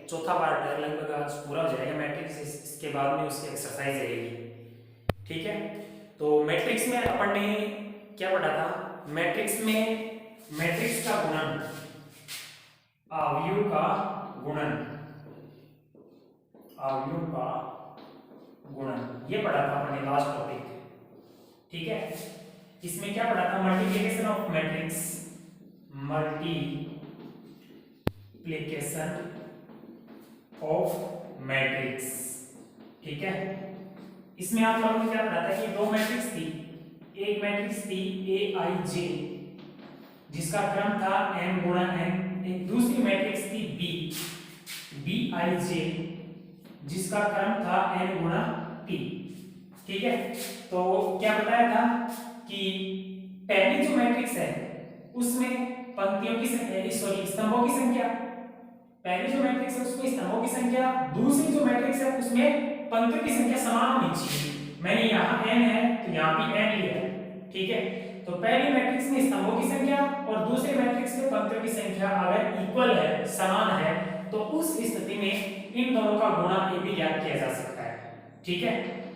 चौथा पार्ट है, लगभग आज पूरा हो जाएगा मैट्रिक्स। इसके बाद में उसकी एक्सरसाइज रहेगी, ठीक है। तो मैट्रिक्स में अपन ने क्या पढ़ा था? मैट्रिक्स में मैट्रिक्स का गुणन, अवयव का गुणन, अवयव का गुणन, ये पढ़ा था अपन ने लास्ट टॉपिक, ठीक है। इसमें क्या पढ़ा था? Multiplication of matrix, multiplication of matrix, ठीक है। इसमें आप लोगों ने क्या पढ़ा था कि दो मैट्रिक्स थी। एक मैट्रिक्स थी Aij जिसका क्रम था m गुणा n, एक दूसरी मैट्रिक्स थी Bij जिसका क्रम था n गुणा p, ठीक है। तो क्या बताया था कि पहली जो मैट्रिक्स है उसमें पंक्तियों की संख्या, सॉरी स्तंभों की संख्या, पहली जो मैट्रिक्स है उसमें स्तंभों की संख्या, दूसरी जो मैट्रिक्स है उसमें पंक्तियों की संख्या समान होनी चाहिए। मैंने यहाँ n है तो यहाँ भी n लिया है, ठीक है। तो पहली मैट्रिक्स में स्तंभों की संख्या और दूसरे मैट्रिक्स में पंक्तियों की संख्या अगर इक्वल है, समान है, तो उस स्थिति में इन दोनों का गुणा ये भी ज्ञात किया जा सकता है, ठीक है।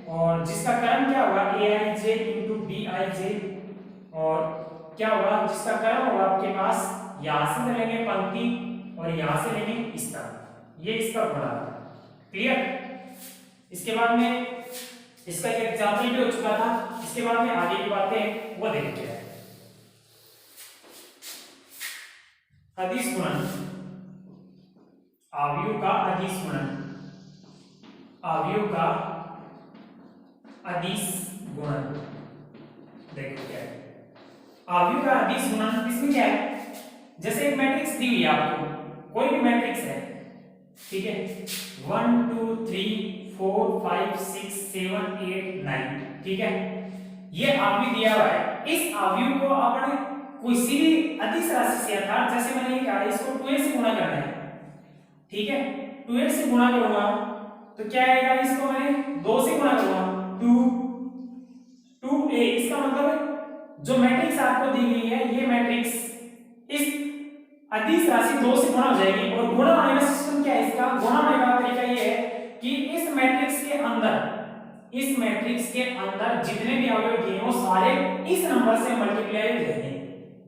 और जिसका क्रम क्या होगा? Aij इंटू Bij, और क्या होगा? जिसका क्रम होगा आपके पास, यहां से लेंगे पंक्ति और यहां से लेंगे स्तंभ, ये इसका गुणा है, क्लियर। इसके बाद में इसका एक एग्जांपल भी हो चुका था, इसके बाद में आगे की बातें वो देखते हैं। अदिश गुणन, अवयव का अदिश गुणन, अवयव का अदिश गुणन, देखो क्या है अवयव का अदिश गुणन। इसमें क्या है? जैसे एक मैट्रिक्स दी हुई है आपको, कोई भी मैट्रिक्स है, ठीक है, 1 2 3 4 5 6 7 8 9, ठीक है। ये अवयव दिया हुआ है, इस अवयव को आपने किसी भी अदिश राशि से, अर्थात जैसे मैंने कहा इसको 2a से गुणा करना है, ठीक है। 2a से गुणा करूंगा तो क्या आएगा? इसको मैंने 2 से गुणा करूंगा, 2a। इसका मतलब जो मैट्रिक्स आपको दी गई है, ये मैट्रिक्स इस अदिश राशि 2 से गुणा हो जाएगी। और गुणा होने का सिस्टम क्या है? इसका गुणा होने का तरीका ये है कि इस मैट्रिक्स के अंदर, इस मैट्रिक्स के अंदर जितने भी अवयव दिए वो सारे इस नंबर से मल्टीप्लाई हो जाएंगे,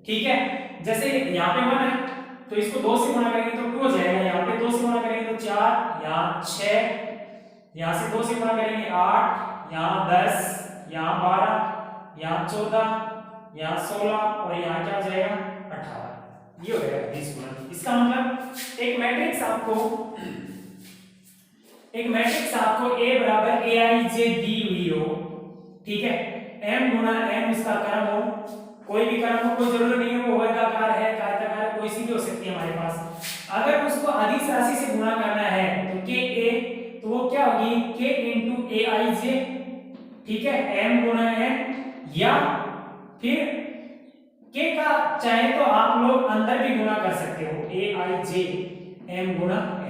ठीक है। जैसे यहाँ पे 1 है तो इसको 2 से गुणा करेंगे तो 2 हो जाएगा, यहाँ पे 2 से गुणा करेंगे तो 4, यहाँ 6, यहाँ से 2 से गुणा करेंगे 8, यहाँ 10, यहाँ 12, यहाँ 14, यहाँ 16 और यहाँ क्या हो जाएगा? 18। ये हो जाएगा अदिश गुणन। इसका मतलब एक मैट्रिक्स आपको A बराबर Aij दी हुई हो, ठीक है, m गुणा n उसका क्रम हो, कोई भी क्रम हो, कोई जरूरी नहीं है वो वर्गाकार है, आयताकार है, कोई सी भी हो सकती है हमारे पास। अगर उसको अदिश राशि से गुणा करना है तो Ka, तो वो क्या होगी? K इंटू Aij, ठीक है, m गुणा n, या फिर K का चाहे तो आप लोग अंदर भी गुणा कर सकते हो, Aij m गुणा n,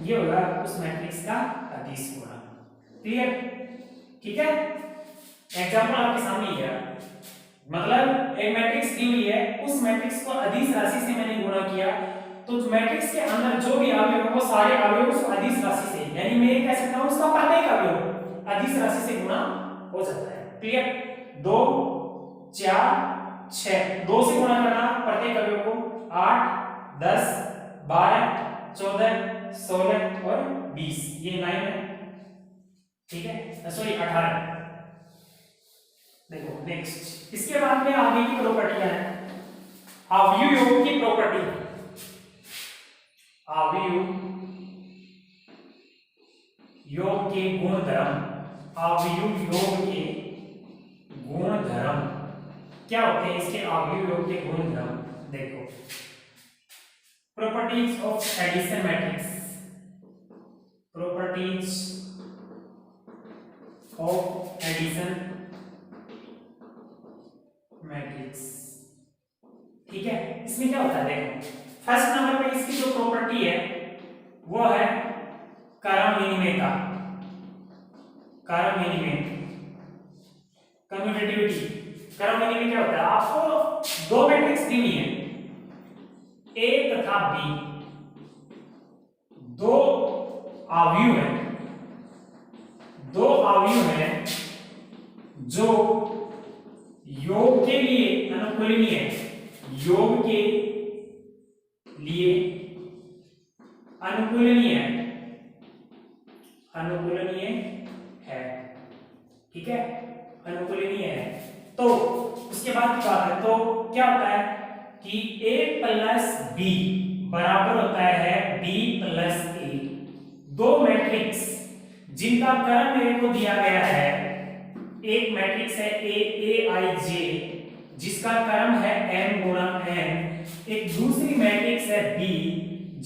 ये होगा उस मैट्रिक्स का अदिश गुणा, क्लियर, ठीक है। एग्जांपल आपके सामने ही है, मतलब एक मैट्रिक्स दी हुई है, उस मैट्रिक्स को अदिश राशि से मैंने गुणा किया, तो मैट्रिक्स के अंदर जो भी अवयव है वो सारे अवयव उस अदिश राशि से, यानी मैं कह सकता हूं उसका प्रत्येक अवयव अदिश राशि से गुणा हो जाता है, क्लियर। 2 4 6, 2 से गुणा करना प्रत्येक अवयव को, 8 10 12 14 16 और 20, ये 9 है, ठीक है, सॉरी 18। देखो नेक्स्ट, इसके बाद में आगे की प्रॉपर्टियां हैं, अवयव योग की प्रॉपर्टी, अवयव योग के गुणधर्म, अवयव योग के गुणधर्म क्या होते हैं? इसके अवयव योग के गुणधर्म देखो, properties of addition matrix, properties of addition matrix, ठीक है। इसमें क्या होता है? देखो फर्स्ट नंबर पे इसकी जो प्रॉपर्टी है वो है क्रम विनिमयता, क्रम विनिमय, कम्यूटेटिविटी। क्रम विनिमय क्या होता है? आपको दो मैट्रिक्स दी हुई है, A तथा B, दो अवयव हैं, दो अवयव हैं जो योग के लिए अनुकूलनीय है, योग के लिए अनुकूलनीय है, अनुकूलनीय है, ठीक है, अनुकूलनीय है। तो उसके बाद की बात है तो क्या होता है कि a प्लस बी बराबर होता है b प्लस ए। दो मैट्रिक्स जिनका क्रम मेरे को दिया गया है, एक मैट्रिक्स है ए आई जे जिसका क्रम है m गुणा n, एक दूसरी मैट्रिक्स है b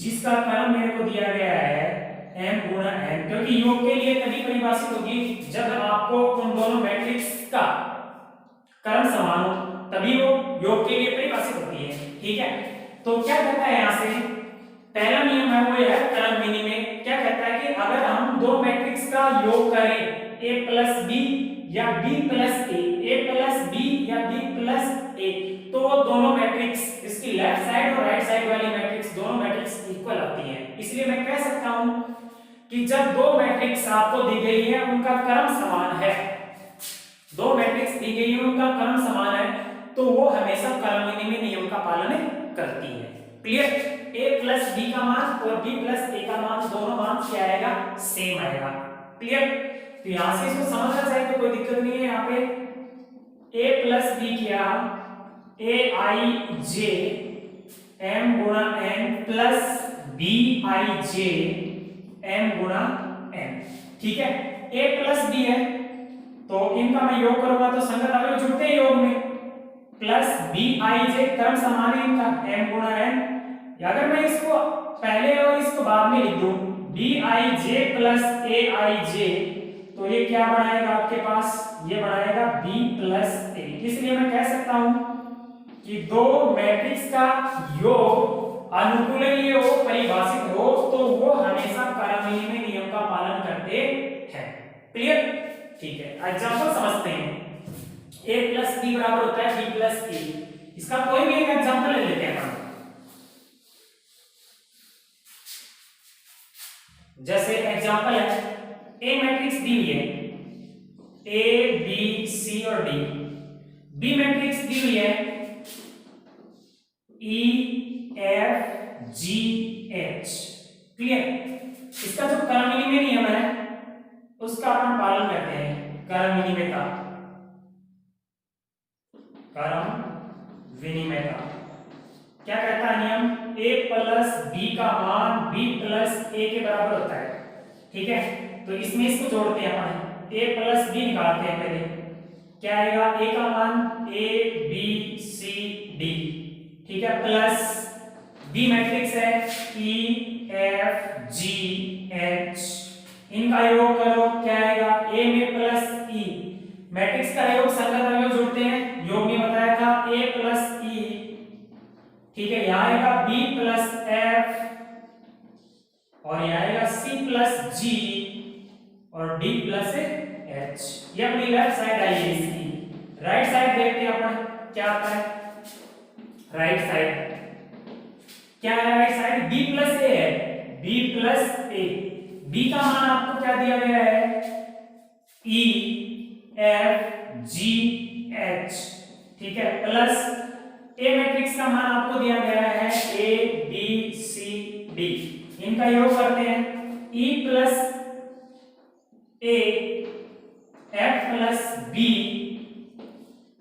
जिसका क्रम मेरे को दिया गया है m गुणा n, क्योंकि योग के लिए तभी परिभाषित होगी जब आपको उन दोनों मैट्रिक्स का क्रम समान हो, तभी वो योग के लिए परिभाषित होती है, ठीक है। तो क्या कहता है यहां से, पहला नियम है वो है क्रम विनिमय। क्या कहता है कि अगर हम दो मैट्रिक्स का योग करें a प्लस बी या b प्लस ए प्लस बी या b प्लस ए, तो वो दोनों मैट्रिक्स, इसकी लेफ्ट साइड और राइट साइड वाली मैट्रिक्स दोनों मैट्रिक्स इक्वल आती हैं। इसलिए मैं कह सकता हूं कि जब दो मैट्रिक्स आपको दी गई है उनका क्रम समान है, दो मैट्रिक्स दी गई है उनका क्रम समान है, तो वो हमेशा क्रम विनिमय नियम का पालन करती है। क्लियर, a प्लस बी का मान और b प्लस ए का मान, दोनों मान क्या आएगा, सेम आएगा। क्लियर, तो यहां से इसको समझना चाहिए तो कोई दिक्कत नहीं है। यहाँ पे a प्लस बी किया a आई जे m गुणा n प्लस b आई जे m गुणा n, ठीक है। a प्लस b है तो इनका मैं योग करूंगा तो संगत अवयव जुड़ते हैं योग में, प्लस b आई जे क्रम समान है इनका m गुणा n। अगर मैं इसको पहले और इसको बाद में लिख दूं b I J plus a आई जे, तो ये क्या बनाएगा आपके पास, ये बनाएगा b प्लस a। इसलिए मैं कह सकता हूं कि दो मैट्रिक्स का योग अनुकूलनीय हो, परिभाषित हो, तो वो हमेशा क्रम विनिमय नियम का पालन करते हैं। क्लियर, ठीक है। एग्जांपल समझते हैं। a प्लस b बराबर होता है b प्लस ए। इसका कोई भी एक एग्जांपल ले लेते हैं। जैसे एग्जांपल है a मैट्रिक्स दी हुई है, a b c और d, b मैट्रिक्स दी हुई है e f g h। Clear, इसका जो क्रम विनिमय नियम है उसका अपन पालन करते हैं, क्रम विनिमय का, क्रम विनिमय का क्या कहता है नियम, a प्लस b का मान b प्लस a के बराबर होता है, ठीक है। तो इसमें इसको जोड़ते हैं अपन, a प्लस b निकालते हैं पहले, क्या आएगा, a का मान a b c d, ठीक है, प्लस b मैट्रिक्स है e f g h, इनका योग करो क्या आएगा, a में प्लस e, मैट्रिक्स का योग संगत अवयव जोड़ते हैं, योग में बताया था a प्लस e, ठीक है। यहाँ आएगा b प्लस f और यहाँ आएगा c प्लस g और d प्लस h। ये अपनी लेफ्ट साइड आई है इसकी। राइट साइड देखते हैं अपन क्या आता है। राइट साइड क्या है, right side b plus a है, b प्लस a, b का मान आपको क्या दिया गया है, e f g h, ठीक है, प्लस a मैट्रिक्स का मान आपको दिया गया है a b c d, इनका योग करते हैं, e plus a f plus b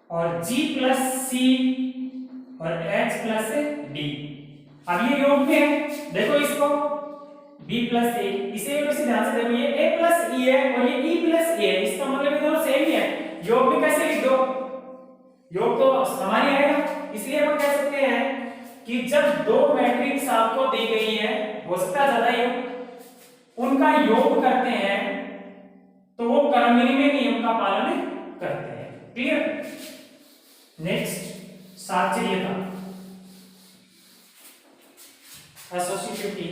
और g प्लस c और h प्लस d। अब ये योग में है, देखो इसको b प्लस a, इसे वैसे ध्यान से देखो, ये a प्लस e है और ये e प्लस a है, इसका मतलब ये दोनों सेम ही है। योग में कैसे लिख दो, योग तो समान ही आएगा। इसलिए हम कह सकते हैं कि जब दो मैट्रिक्स आपको दी गई है, हो सकता है ज्यादा ही, उनका योग करते हैं तो वो क्रम विनिमय नियम का पालन करते हैं। क्लियर, नेक्स्ट साहचर्यता, एसोसिएटिविटी,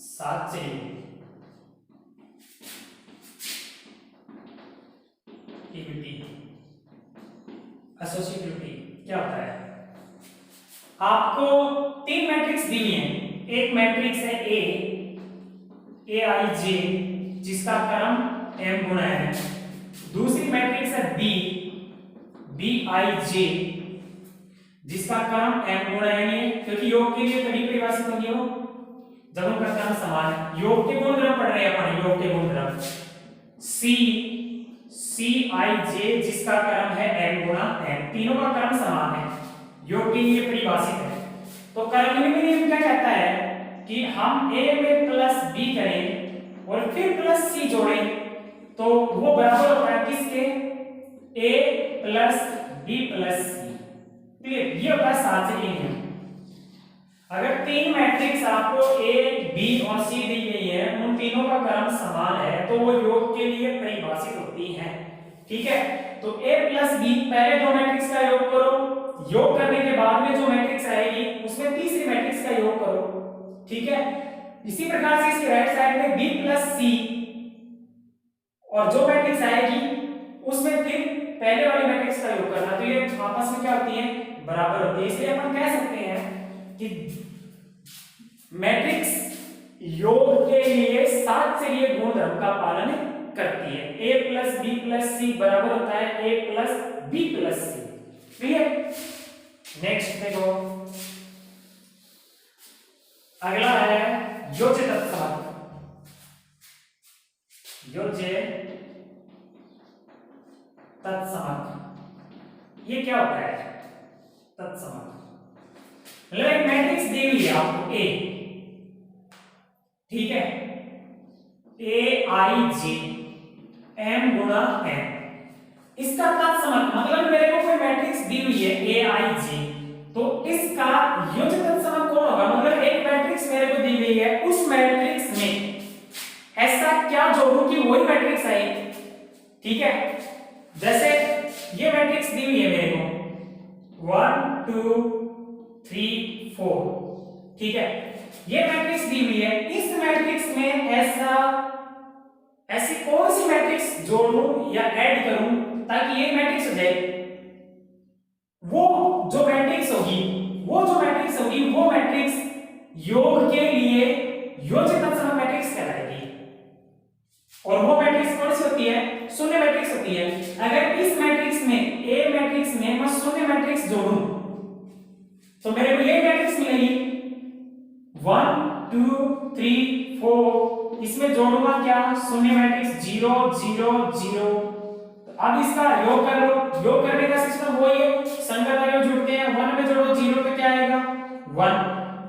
साहचर्य एसोसिएटिविटी क्या होता है, आपको तीन मैट्रिक्स दी हुई हैं, एक मैट्रिक्स है ए आई जे जिसका क्रम m गुना है, दूसरी मैट्रिक्स है बी आई जे जिसका क्रम m गुना है, क्योंकि योग के लिए तभी परिभाषित होंगे वो जब उनका क्रम समान है। योग के गुणधर्म पढ़ रहे हैं अपन, योग के गुणधर्म सी आई जे जिसका क्रम है m गुना n, तीनों का क्रम समान है, योग के लिए परिभाषित है। तो कर्मनी नियम क्या कहता है कि हम a में प्लस b करें और फिर प्लस c जोड़ें तो वो बराबर होता है किसके, a plus b plus c। Clear, ये होता है साहचर्य नियम। अगर तीन मैट्रिक्स आपको a b और c दी गई है, उन तीनों का क्रम समान है तो वो योग के लिए परिभाषित होती हैं। ठीक है, तो a प्लस b पहले दो मैट्रिक्स का योग करो, योग करने के बाद में जो मैट्रिक्स आएगी उसमें तीसरी मैट्रिक्स का योग करो। ठीक है, इसी प्रकार से इसके राइट साइड में b प्लस c और जो मैट्रिक्स आएगी उसमें फिर पहले वाली मैट्रिक्स का योग करना, तो ये आपस में क्या होती है, बराबर होती है। इसलिए अपन कह सकते हैं कि मैट्रिक्स योग के लिए साहचर्य गुणधर्म का पालन करती है। a plus b plus c बराबर होता है a plus b plus c। Clear, next देखो, अगला है योज्य तत्समक। योज्य तत्समक ये क्या होता है, तत्समक मतलब एक मैट्रिक्स दी हुई है आपको a, ठीक है, a I J m Guna n, इसका तत्समक मतलब मेरे को कोई मैट्रिक्स दी हुई है a आई जे, तो इसका योज्य तत्समक कौन होगा, मतलब एक मैट्रिक्स मेरे को दी गई है, उस मैट्रिक्स में ऐसा क्या जोड़ूं कि वही मैट्रिक्स आए। ठीक है, जैसे ये मैट्रिक्स दी हुई है मेरे को 1 2 3 4, ठीक है, ये मैट्रिक्स दी हुई है, इस मैट्रिक्स में ऐसी कौन सी मैट्रिक्स जोड़ूं या ऐड करूं ताकि ये मैट्रिक्स हो जाए, वो जो मैट्रिक्स होगी वो मैट्रिक्स योग के लिए योज्य तत्समक मैट्रिक्स कहलाएगी। और वो मैट्रिक्स कौन सी होती है, शून्य मैट्रिक्स होती है। अगर इस मैट्रिक्स में ए मैट्रिक्स में मैं शून्य मैट्रिक्स जोड़ूं तो मेरे को ये मैट्रिक्स मिलेगी 1 2 3 4, इसमें जोड़ूंगा क्या, शून्य मैट्रिक्स 0 0 0। अब इसका योग कर लो, योग करने का सिस्टम वही है, संगत अवयव जुड़ते हैं, 1 में जोड़ो 0 तो क्या आएगा 1,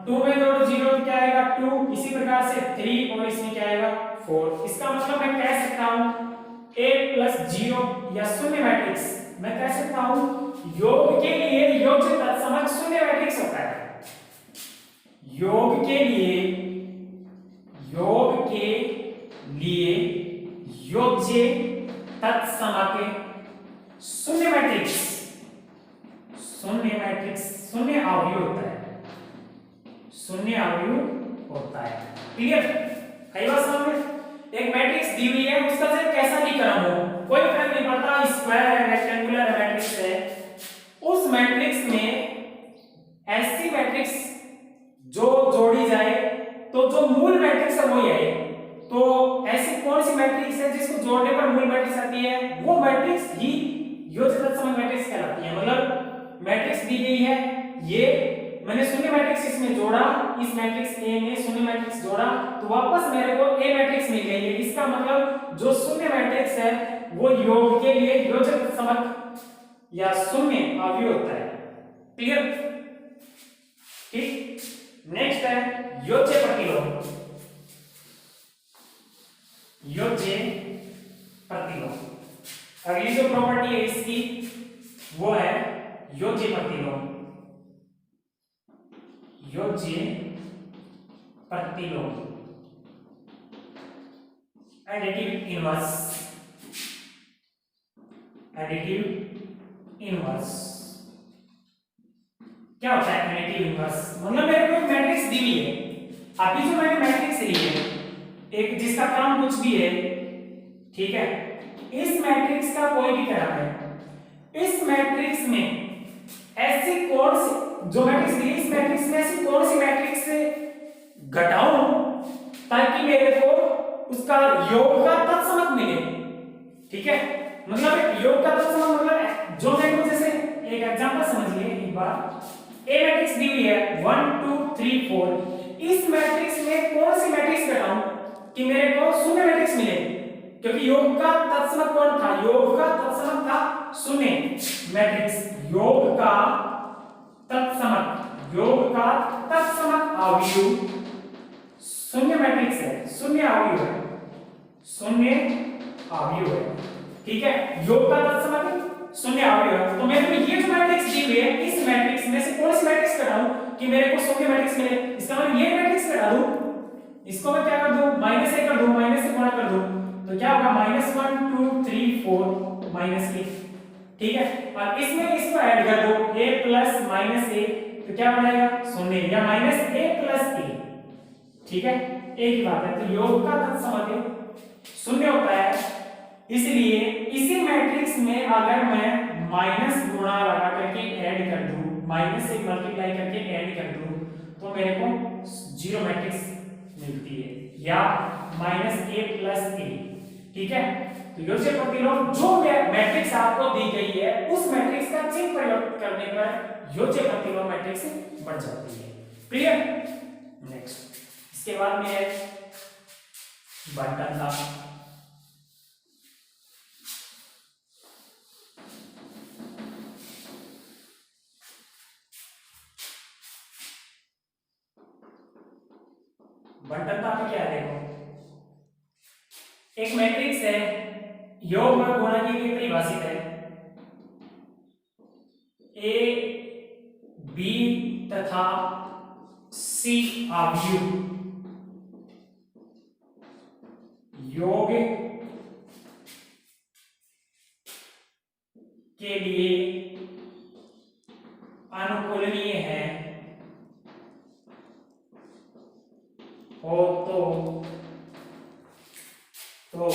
2 में जोड़ो 0 तो क्या आएगा 2, इसी प्रकार से 3 और इसमें क्या आएगा 4। इसका मतलब मैं कह सकता हूं a प्लस 0 या शून्य मैट्रिक्स, मैं कह सकता हूं योग के लिए योज्य तत्समक शून्य मैट्रिक्स होता है। योग के लिए योज्य तत्समक शून्य मैट्रिक्स शून्य अवयव होता है, शून्य अवयव होता है। क्लियर, कई बार समझ में, एक मैट्रिक्स दी हुई है, उसका चाहे कैसा भी क्रम हो कोई फर्क नहीं पड़ता, स्क्वायर है रेक्टेंगुलर मैट्रिक्स है, उस मैट्रिक्स में ऐसी मैट्रिक्स जो जोड़ी जाए तो जो मूल मैट्रिक्स है वही आए। तो ऐसी कौन सी मैट्रिक्स है जिसको जोड़ने पर मूल मैट्रिक्स आती है, वो मैट्रिक्स ही योज्य तत्समक मैट्रिक्स कहलाती है। मतलब मैट्रिक्स दी गई है, ये मैंने शून्य मैट्रिक्स इसमें जोड़ा, इस मैट्रिक्स ए में शून्य मैट्रिक्स जोड़ा तो वापस मेरे को ए मैट्रिक्स मिल गई है। इसका मतलब जो शून्य मैट्रिक्स है वो योग के लिए योज्य तत्समक या शून्य अवयव होता है। क्लियर, ठीक। नेक्स्ट है योज्य प्रतिलोम। योज्य प्रतिलोम, अगली जो प्रॉपर्टी है इसकी वो है योज्य प्रतिलोम। योज्य प्रतिलोम, एडिटिव इनवर्स। एडिटिव इनवर्स क्या होता है एडिटिव इनवर्स, मतलब मेरे को मैट्रिक्स दी हुई है, अभी जो मैंने मैट्रिक्स ली है एक जिसका क्रम कुछ भी है, ठीक है, इस मैट्रिक्स का कोई भी क्रम है, इस मैट्रिक्स में ऐसी कौन सी जो मैट्रिक्स दी इस मैट्रिक्स में ऐसी कौन सी मैट्रिक्स घटाऊं ताकि मेरे को उसका योग का तत्समक मिले। ठीक है, मतलब योग का तत्समक मतलब जो मेरे को जैसे एक एग्जांपल समझिए एक बार, ए मैट्रिक्स दी हुई है 1 2 3 4, इस मैट्रिक्स में कौन सी मैट्रिक्स घटाऊं कि मेरे को शून्य मैट्रिक्स मिले, क्योंकि योग का तत्समक कौन था, योग का तत्समक था शून्य मैट्रिक्स, योग का तत्समक, योग का तत्समक अवयव शून्य मैट्रिक्स है, शून्य अवयव है, शून्य अवयव है। ठीक है, योग का तत्समक शून्य अवयव है। तो मेरे को ये जो मैट्रिक्स दी हुई है, इस मैट्रिक्स में से कौन सी मैट्रिक्स घटाऊं कि मेरे को शून्य मैट्रिक्स मिले, इसका मतलब ये मैट्रिक्स घटा दूं, इसको मैं क्या कर दूं, -a कर दूं, माइनस से गुणा कर दूं, तो क्या होगा -1 2 3 4 -a। ठीक है, और इसमें इसको ऐड कर दो a प्लस -a, तो क्या बनेगा शून्य या -a प्लस a। ठीक है, एक ही बात है। तो योग का तत्समक शून्य होता है, इसलिए इसी मैट्रिक्स में अगर मैं माइनस गुणा लगा करके ऐड कर दूं, माइनस से मल्टीप्लाई करके ऐड कर दूं, तो मेरे को जीरो मैट्रिक्स मिलती है या -a प्लस a। ठीक है, तो योज्य प्रतिलोम जो मैट्रिक्स आपको दी गई है, उस मैट्रिक्स का चिन्ह परिवर्तित करने पर योज्य प्रतिलोम मैट्रिक्स बन जाती है। क्लियर? नेक्स्ट, इसके बाद में है बंटनता। बंटनता में क्या है, देखो एक मैट्रिक्स है, योग और गुणा के लिए परिभाषित है, ए बी तथा सी अवयव योग के लिए अनुकूलनीय है हो तो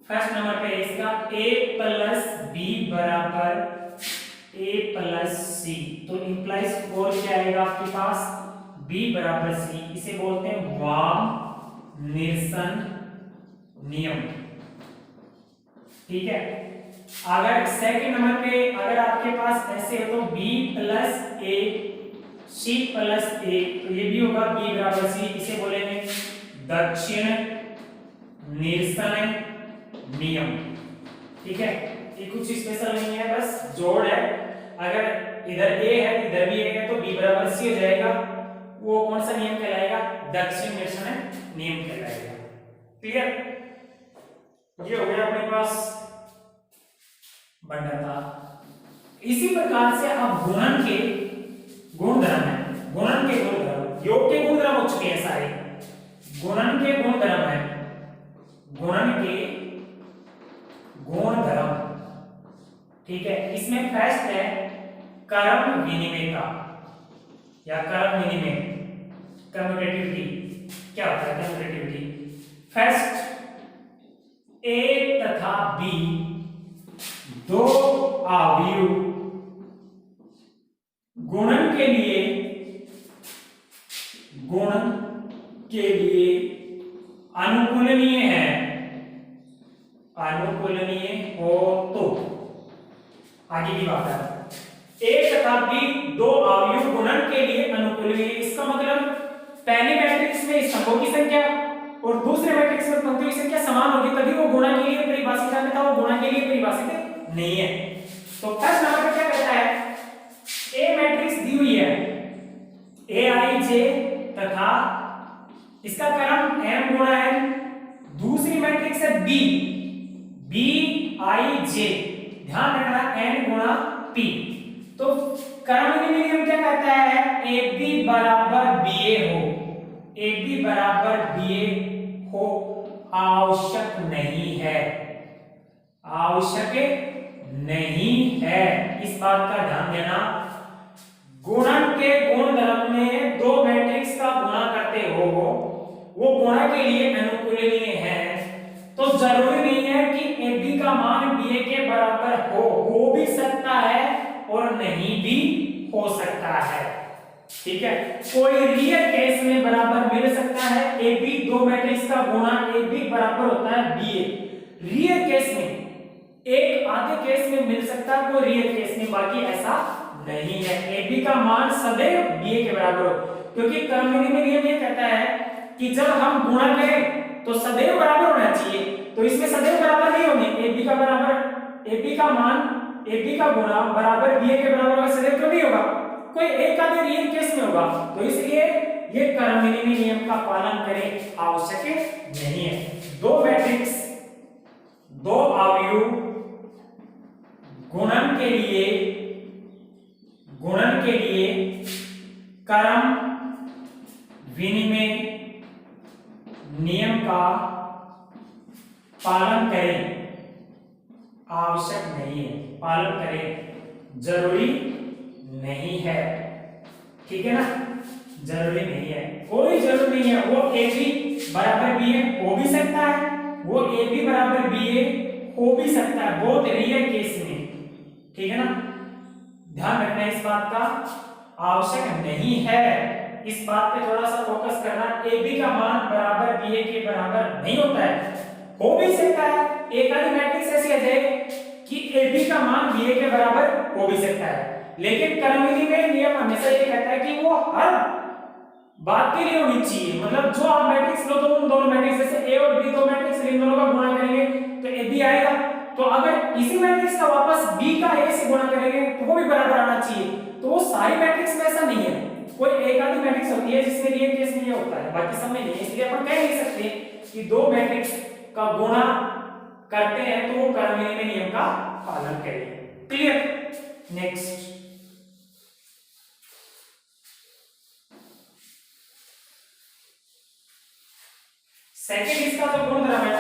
फर्स्ट नंबर पे इसका a प्लस बी बराबर a प्लस सी, तो इंप्लाइज फोर क्या आएगा आपके पास, b बराबर c, इसे बोलते हैं वाम निरसन नियम। ठीक है, अगर सेकंड नंबर पे अगर आपके पास ऐसे हो तो b plus a c plus a, तो ये भी होगा b बराबर c, इसे बोलेंगे दक्षिण निरसन नियम। ठीक है, ये कुछ स्पेशल नहीं है, बस जोड़ है। अगर इधर a है इधर भी a है तो b बराबर c हो जाएगा, वो कौन सा नियम कहलाएगा, दक्षिण निरसन नियम कहलाएगा। क्लियर? ये हो गया अपने पास बंटनता। इसी प्रकार से अब गुणन के गुणधर्म है, गुणन के गुणधर्म, योग के गुणधर्म हो चुके हैं सारे, गुणन के गुणधर्म है, गुणन के गुणधर्म। ठीक है, इसमें फर्स्ट है क्रम विनिमयता या क्रम विनिमय, कम्यूटेटिविटी। क्या होता है कम्यूटेटिविटी? फर्स्ट a तथा b दो अवयव गुणन के लिए अनुकूलनीय है, अनुकूलनीय हो तो, आगे की बात है, a तथा b दो अवयव गुणन के लिए अनुकूलनीय। इसका मतलब पहले मैट्रिक्स में स्तंभों की संख्या और दूसरे मैट्रिक्स में पंक्तियों की संख्या समान होगी तभी वो गुणा के लिए परिभाषित है, अन्यथा वो गुणा के लिए परिभाषित नहीं है। तो फर्स्ट नंबर पे क्या कहता है, ए मैट्रिक्स दी हुई है ए आई जे तथा इसका क्रम m गुणा n, दूसरी मैट्रिक्स है b b i j, ध्यान रखना n गुणा p। तो क्रम विनिमय क्या कहता है, ab बराबर ba हो, ab बराबर ba हो आवश्यक नहीं है, आवश्यक नहीं है, इस बात का ध्यान देना। गुणन के गुणधर्म में दो मैट्रिक्स का गुणा करते हो, वो गुणा के लिए अनुकूलनीय है, तो जरूरी नहीं है कि ab का मान ba के बराबर हो भी सकता है और नहीं भी हो सकता है। ठीक है, कोई रियल केस में बराबर मिल सकता है ए बी, दो मैट्रिक्स का गुणा ए बी बराबर होता है बी ए। रियल केस में, एक आधे केस में मिल सकता है, कोई रियल केस में, बाकी ऐसा नहीं है। ए बी का मान सदैव बी ए के बराबर हो, क्योंकि क्रमविधि में नियम ये कहता है कि जब हम गुणा करें तो सदैव बराबर होना चाहिए, तो इसमें सदैव बराबर नहीं होंगे। ए बी का बराबर, ए बी का मान, ए बी का गुणा बराबर बी ए के बराबर होगा, सदैव क्यों नहीं होगा, कोई एक आधे रियल केस में होगा। तो इसलिए ये क्रमविधि नियम का पालन करें आवश्यक नहीं है। दो मैट्रिक्स, दो अवयव गुणन के लिए क्रम विनिमय नियम का पालन करें आवश्यक नहीं है, पालन करें जरूरी नहीं है, ठीक है ना, जरूरी नहीं है, कोई जरूरी नहीं है। वो ए बी बराबर बी ए हो भी सकता है, वो ए बी बराबर बी ए हो भी सकता है, बहुत रियल केस में, ठीक है ना, ध्यान रखना इस बात का, आवश्यक नहीं है, इस बात पे थोड़ा सा फोकस करना। ए बी का मान बराबर बी ए के बराबर नहीं होता है, हो भी सकता है, एक आधी मैट्रिक्स ऐसी आ जाए कि ए बी का मान बी ए के बराबर हो भी सकता है, लेकिन क्रमविधि में नियम हमेशा ये कहता है कि वो हर बात के लिए होनी चाहिए। मतलब जो आप मैट्रिक्स लो, तो उन दोनों मैट्रिक्स, जैसे ए और बी दो मैट्रिक्स, इन दोनों का गुणा करेंगे तो ए बी आएगा, तो अगर इसी मैट्रिक्स का वापस बी का ए से गुणा करेंगे तो वो भी बराबर आना चाहिए। तो वो सारी मैट्रिक्स में ऐसा नहीं है, कोई एक आधी मैट्रिक्स होती है जिसमें रियल केस में ये होता है, बाकी सब में नहीं है। इसलिए अपन कह नहीं सकते कि दो मैट्रिक्स का गुणा करते हैं तो वो क्रमविधि नियम का पालन करेंगे। क्लियर? नेक्स्ट, सेकंड इसका जो गुणधर्म है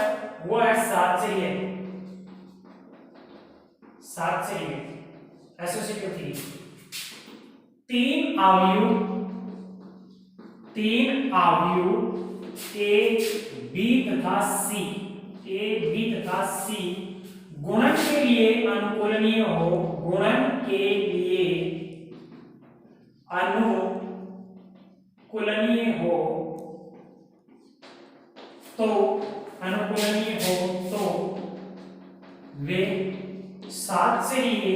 वो है सात चाहिए, सात चाहिए, एसोसिएटिव थ्री, तीन अवयव ए बी तथा सी, ए बी तथा सी गुणन के लिए अनुकूलनीय हो, गुणन के लिए अनुकूलनीय हो तो, अनुकूलनीय हो तो वे सात से ही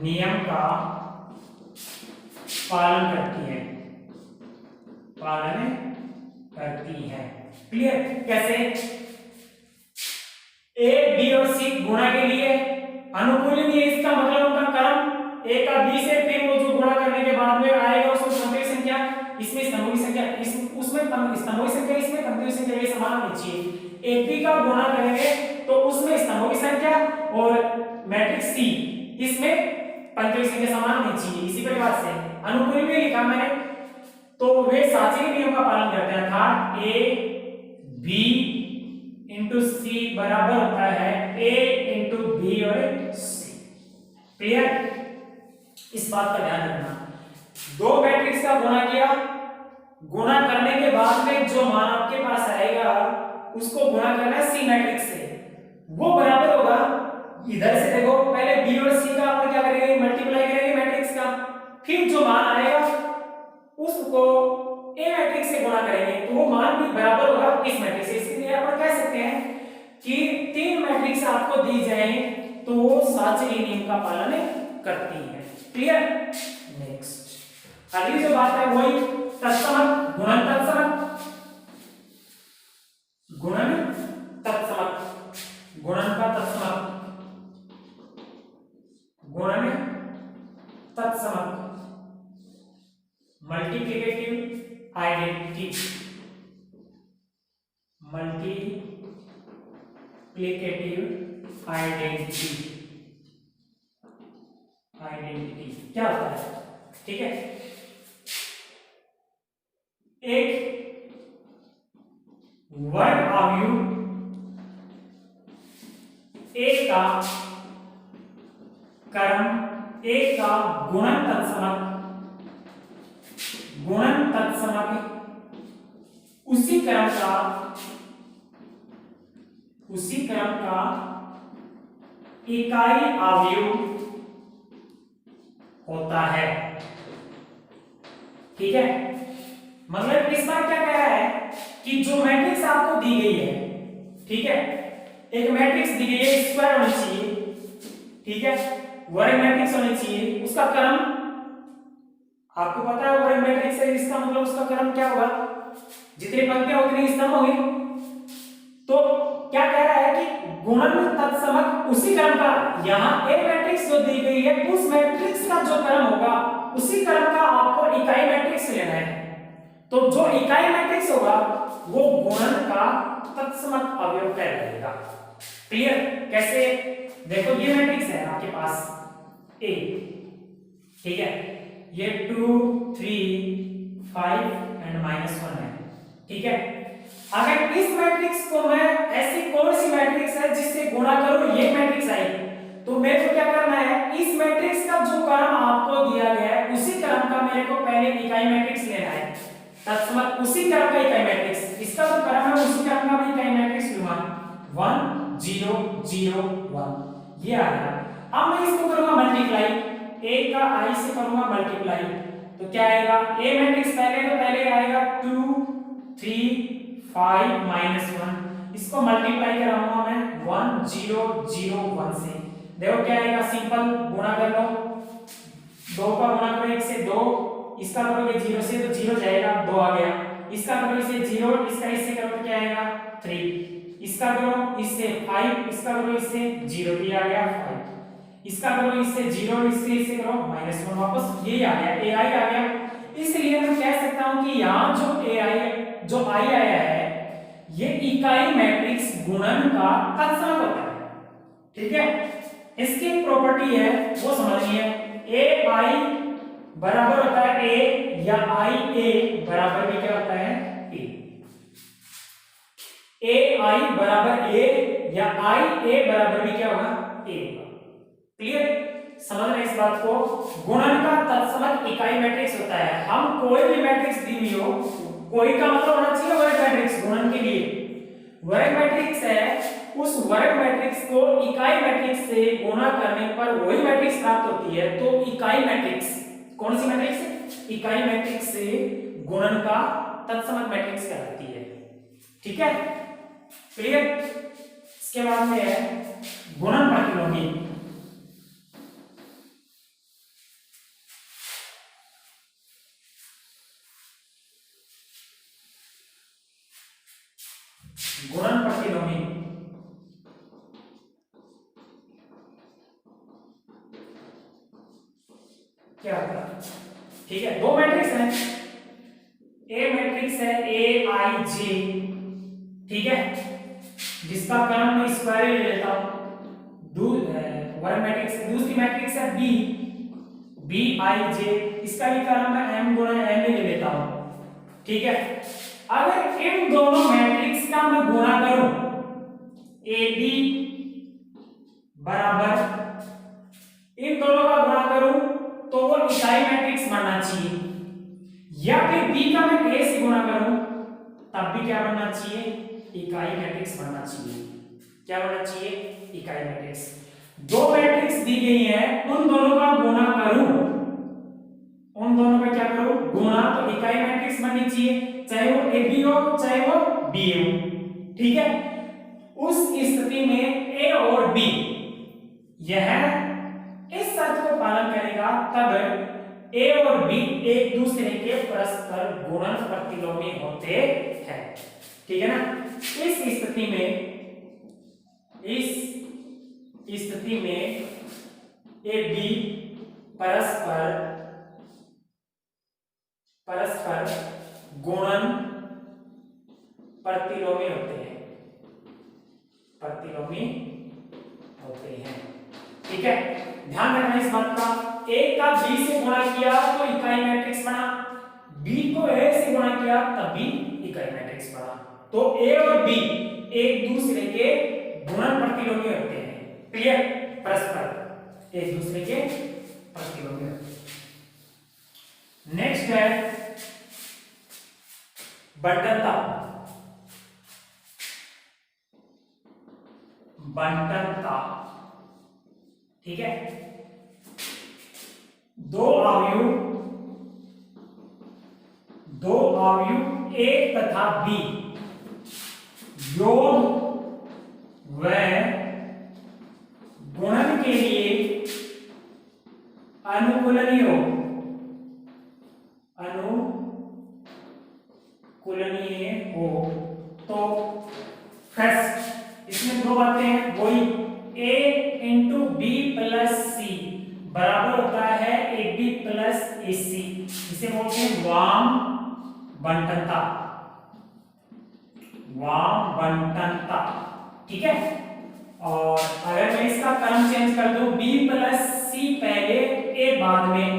नियम का पालन करती है, पालन करती है। क्लियर? कैसे? ए बी और सी गुणा के लिए अनुकूलनीय, इसका मतलब उनका क्रम ए का बी से, फिर वो जो गुणा करने के बाद में आएगा उसमें स्तंभों की संख्या, इसमें स्तंभों की संख्या, उसमें स्तंभों की संख्या, इसमें पंक्तियों की संख्या ये समान होनी चाहिए। ए बी का गुणा करेंगे तो उसमें स्तंभों की संख्या और मैट्रिक्स सी, इसमें पंक्तियों की संख्या समान होनी चाहिए। इसी प्रकार से अनुकूलनीय लिखा मैंने, तो वे साचेरी नियम का पालन करते हैं, अर्थात ए बी इंटू सी बराबर होता है ए इंटू बी और सी। क्लियर? इस बात का ध्यान रखना, दो मैट्रिक्स का गुणा किया, गुणा करने के बाद में जो मान आपके पास आएगा उसको गुणा करना है सी मैट्रिक्स से, वो बराबर होगा, इधर से देखो पहले बी और सी का अपन क्या करेंगे, मल्टीप्लाई करेंगे मैट्रिक्स का, फिर जो मान आएगा उसको ए मैट्रिक्स से गुणा करेंगे तो वो मान भी बराबर होगा इस मैट्रिक्स से। इसलिए अपन कह सकते हैं कि तीन मैट्रिक्स आपको दी जाए तो वो साचेरी नियम का पालन करती है। क्लियर? नेक्स्ट, अगली जो बात है वही तत्समक, गुणन तत्समक, गुणन तत्समक, गुणन का तत्समक, गुणन तत्समक, multiplicative identity, multiplicative identity, identity क्या होता है? ठीक है, एक वर्ग अवयव एक का क्रम, एक का गुणन तत्समक, गुणन तत्समक उसी क्रम का इकाई अवयव होता है। ठीक है, मतलब इस बार क्या कह रहा है कि जो मैट्रिक्स आपको दी गई है, ठीक है, एक मैट्रिक्स दी गई है, स्क्वायर होनी चाहिए, ठीक है, वर्ग मैट्रिक्स होनी चाहिए, उसका क्रम आपको पता है, वर्ग मैट्रिक्स है, इसका मतलब उसका क्रम क्या होगा, जितनी पंक्तियां उतनी स्तंभ होंगे। तो क्या कह रहा है कि गुणन तत्समक उसी क्रम का, यहां ए मैट्रिक्स जो दी गई है उस मैट्रिक्स का जो क्रम होगा उसी क्रम का आपको इकाई मैट्रिक्स लेना है। तो जो इकाई मैट्रिक्स होगा वो गुणन का तत्समक अवयव कहलाएगा। क्लियर? कैसे? देखो ये मैट्रिक्स है आपके पास ए, ठीक है, ये 2 3 5 एंड -1 है, ठीक है। अगर इस मैट्रिक्स को मैं, ऐसी कौन सी मैट्रिक्स है जिससे गुणा करूं ये मैट्रिक्स आई, तो मेरे को क्या करना है, इस मैट्रिक्स का जो क्रम आपको दिया गया है उसी क्रम का मेरे को पहले इकाई मैट्रिक्स लेना है, तत्समक उसी क्रम का इकाई मैट्रिक्स, इसका जो क्रम है उसी क्रम का मैं इकाई मैट्रिक्स लूंगा, 1 0 0 1, ये आ गया। अब मैं इसको करूंगा मल्टीप्लाई, a का i से करूंगा मल्टीप्लाई, तो क्या आएगा, a मैट्रिक्स पहले आएगा 2 3 5 -1, इसको मल्टीप्लाई कराऊंगा मैं 1 0 0 1 से, देखो क्या आएगा, सिंपल गुणा कर लो, 2 का गुणा करो 1 से 2, इसका करोगे 0 से तो 0 जाएगा, 2 आ गया, इसका करो इससे 0, इसका इससे करो तो क्या आएगा 3, इसका करो इससे 5, इसका करो इससे 0 भी आ गया 5, इसका करो इससे 0, इससे करो -1, वापस यही आ गया, ai आ गया। इसलिए मैं कह सकता हूं कि यहां जो ai जो i आया है ये इकाई मैट्रिक्स गुणन का तत्समक होता है, ठीक है। इसकी प्रॉपर्टी है वो समझनी है, ai बराबर होता है a या ia बराबर भी क्या होता है a, ai बराबर a या ia बराबर भी क्या होगा a होगा। क्लियर? समझ रहे इस बात को? गुणन का तत्समक इकाई मैट्रिक्स होता है, हम कोई भी मैट्रिक्स दी हुई हो, कोई का मतलब होना चाहिए वर्ग मैट्रिक्स, गुणन के लिए वर्ग मैट्रिक्स है, उस वर्ग मैट्रिक्स को इकाई मैट्रिक्स से गुणा करने पर वही मैट्रिक्स प्राप्त होती है, तो इकाई मैट्रिक्स, कौन सी मैट्रिक्स, इकाई मैट्रिक्स से गुणन का तत्समक मैट्रिक्स कहलाती है, ठीक है। क्लियर? इसके बाद में है गुणन प्रतिलोमी, गुणन प्रतिलोमी क्या होता है, ठीक है, दो मैट्रिक्स हैं, ए मैट्रिक्स है ए आई जे, ठीक है, जिसका क्रम मैं स्क्वायर ले लेता हूं, वर्ग मैट्रिक्स है, दूसरी मैट्रिक्स है बी बी आई जे, इसका भी क्रम मैं m गुणा n ले लेता हूं, ठीक है। अगर इन दोनों मैट्रिक्स का मैं गुणा करूं, ए बी बराबर, इन दोनों का गुणा करूं तो वो इकाई मैट्रिक्स बनना चाहिए, या फिर बी का मैं ए से गुणा करूं तब भी क्या बनना चाहिए, इकाई मैट्रिक्स बनना चाहिए। क्या बनना चाहिए? इकाई मैट्रिक्स। दो मैट्रिक्स दी गई है, उन दोनों का गुणा करूं, उन दोनों का क्या करूं, गुणा, तो इकाई मैट्रिक्स बननी चाहिए, चाहे वो ए बी हो चाहे वो बी हो, ठीक है। उस स्थिति में ए और बी यह इस शर्त को पालन करेगा तब ए और बी एक दूसरे के परस्पर गुणन प्रतिलोमी होते हैं, ठीक है ना। इस स्थिति में ए बी परस्पर गुणन प्रतिलोमी होते हैं, ठीक है। ध्यान रखना इस बात का, ए का बी से गुणा किया तो इकाई मैट्रिक्स बना, बी को ए से गुणा किया तब भी इकाई मैट्रिक्स बना, तो ए और बी एक दूसरे के गुणन प्रतिलोमी होते हैं। क्लियर? परस्पर एक दूसरे के प्रतिलोमी होते हैं। नेक्स्ट है बंटनता, ठीक है। दो अवयव अवयव ए तथा बी योग व गुणन के लिए अनुकूलनीय हो तो फर्स्ट इसमें दो बातें हैं, वही a इंटू बी प्लस सी बराबर होता है ए बी प्लस ए सी। इसे बोलते हैं वाम बंटनता, वाम बंटनता, ठीक है। और अगर मैं इसका क्रम चेंज कर दूं b प्लस सी पहले a बाद में,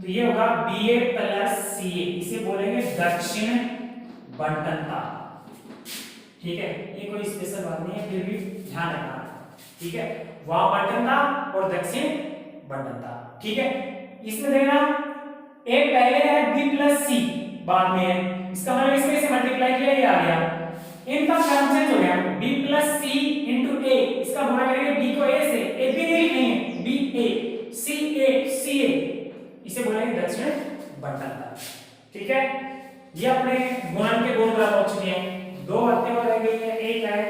तो ये होगा बी ए प्लस सी ए। इसे बोलेंगे दक्षिण बंटनता, ठीक है। ये कोई स्पेशल बात नहीं है, फिर भी ध्यान रखना, ठीक है। वाम बंटनता और दक्षिण बंटनता, ठीक है। इसमें देखना a पहले है b प्लस सी बाद में है, इसका मतलब इसमें से मल्टीप्लाई किया ये आ गया, इनका क्रम चेंज हो गया, b प्लस सी इंटू ए, इसका गुणा करेंगे b को a से, a b नहीं लिखेंगे b a c a, इसे बोलेंगे दक्षिण बंटनता, ठीक है। ये अपने गुणन के गुण बराबर हो चुके हैं। दो बातें और रह गई है, एक है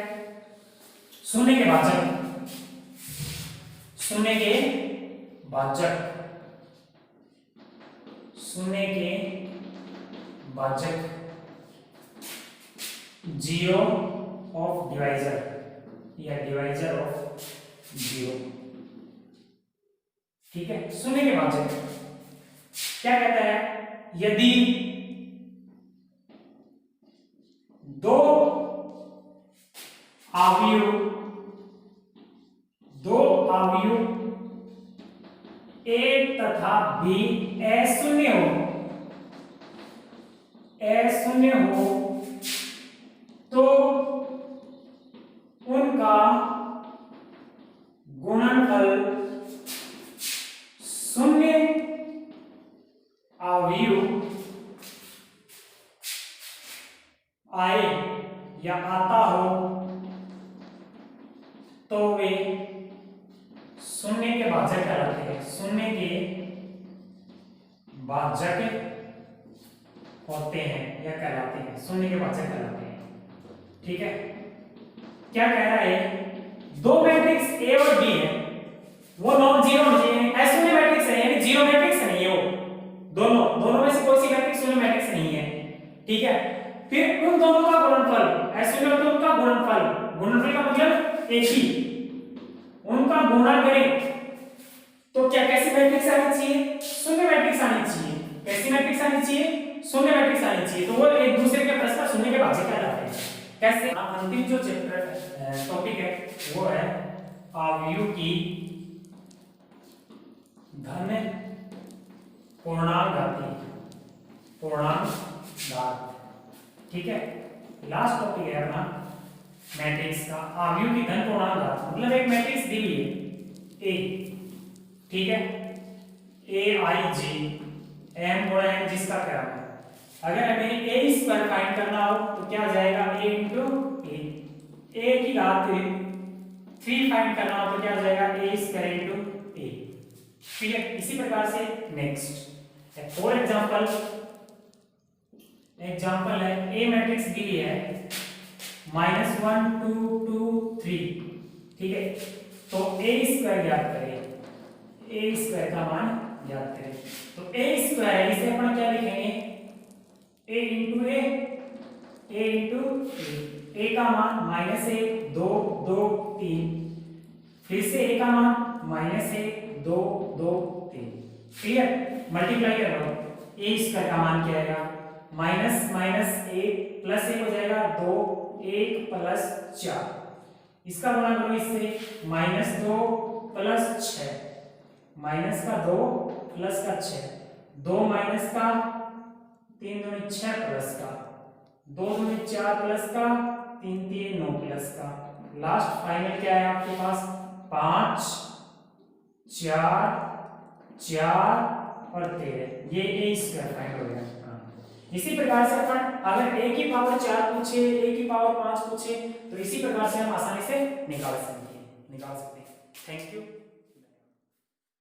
शून्य के भाजक, शून्य के भाजक, शून्य के भाजक, जीरो ऑफ डिवाइजर या डिवाइजर ऑफ जीरो, ठीक है। शून्य के भाजक क्या कहता है, यदि दो अवयव ए तथा बी अशून्य हो तो उनका गुणनफल शून्य अवयव आए या आता हो तो वे शून्य के भाजक कहलाते हैं, शून्य के भाजक होते हैं या कहलाते हैं, शून्य के भाजक कहलाते हैं, ठीक है। क्या कह रहा है, दो मैट्रिक्स ए और बी है, वो नॉन जीरो नहीं है, शून्य मैट्रिक्स है, यानी जीरो मैट्रिक्स नहीं है, वो दोनों में से कोई सी मैट्रिक्स शून्य मैट्रिक्स नहीं है, ठीक है। फिर उन दोनों का गुणनफल, ऐसे में तो उनका गुणनफल का मतलब एक ही, उनका गुणा करें तो क्या कैसी मैट्रिक्स आनी चाहिए, शून्य मैट्रिक्स आनी चाहिए। कैसी मैट्रिक्स आनी चाहिए, शून्य मैट्रिक्स आनी चाहिए, तो वो एक दूसरे के परस्पर शून्य के भाजक कहलाते हैं। कैसे, अंतिम जो चैप्टर टॉपिक है वो है अवयव की धन पूर्णांक घात, ठीक है। लास्ट टॉपिक है अपना मैट्रिक्स का, अवयव की धन पूर्णांक घात, मतलब एक मैट्रिक्स दी हुई है ए, ठीक है, ए आई जी एम गुणा एन जिसका क्या है, अगर हमें ए स्क्वायर फाइंड करना हो तो क्या हो जाएगा, ए इंटू ए की घात 3 फाइंड करना हो तो क्या हो जाएगा, ए स्क्वायर इंटू ए, ठीक है। इसी प्रकार से नेक्स्ट फॉर एग्जांपल है, ए मैट्रिक्स दी है -1 2 2 3, ठीक है। तो ए स्क्वायर ज्ञात करें, ए स्क्वायर का मान ज्ञात करें, तो ए स्क्वायर इसे अपन क्या लिखेंगे, ए इंटू ए का मान -1 2 2 3, फिर से ए का मान -1 2 2 3, क्लियर। मल्टीप्लाई करो, ए स्क्वायर का मान क्या आएगा, माइनस एक प्लस 1 हो जाएगा 2 1 प्लस 4, इसका गुणा करो इससे -2 प्लस 6, माइनस का 2 प्लस का 6, 2 माइनस का 3 दूनी 6 प्लस का 2 दूनी 4 प्लस का 3 3 9 प्लस का, लास्ट फाइनल क्या है आपके पास 5 4 4 और 13, ये ए स्क्वायर फाइंड हो गया। इसी प्रकार से अपन अगर a की पावर 4 पूछे, a की पावर 5 पूछे तो इसी प्रकार से हम आसानी से निकाल सकते हैं। Thank you.